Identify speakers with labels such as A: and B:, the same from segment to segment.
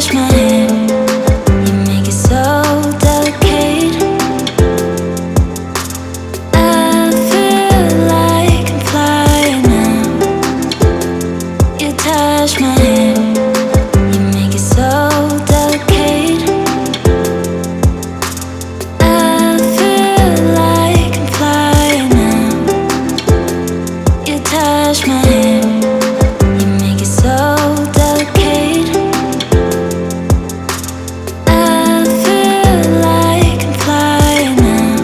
A: touch my hair, you make it so delicate. I feel like I'm flying now. You touch my hair, you make it so delicate. I feel like I'm flying now. You touch my hair, you make it so delicate. I feel like I'm flying now.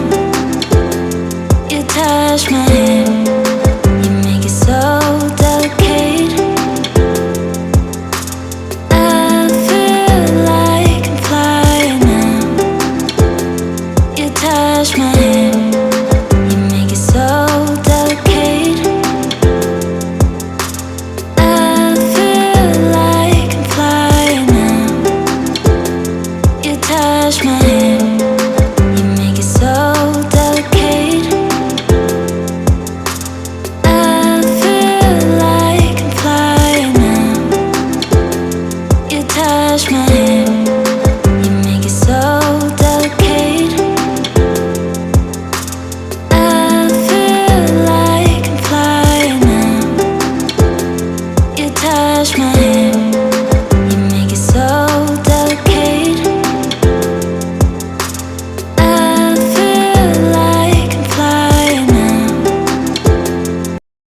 A: You touch my hair, you make it so delicate. I feel like I'm flying now. You touch my hair, you make it so delicate. I feel like I'm flying now. You touch my hair, you make it so delicate. I feel like I'm flying now. You touch my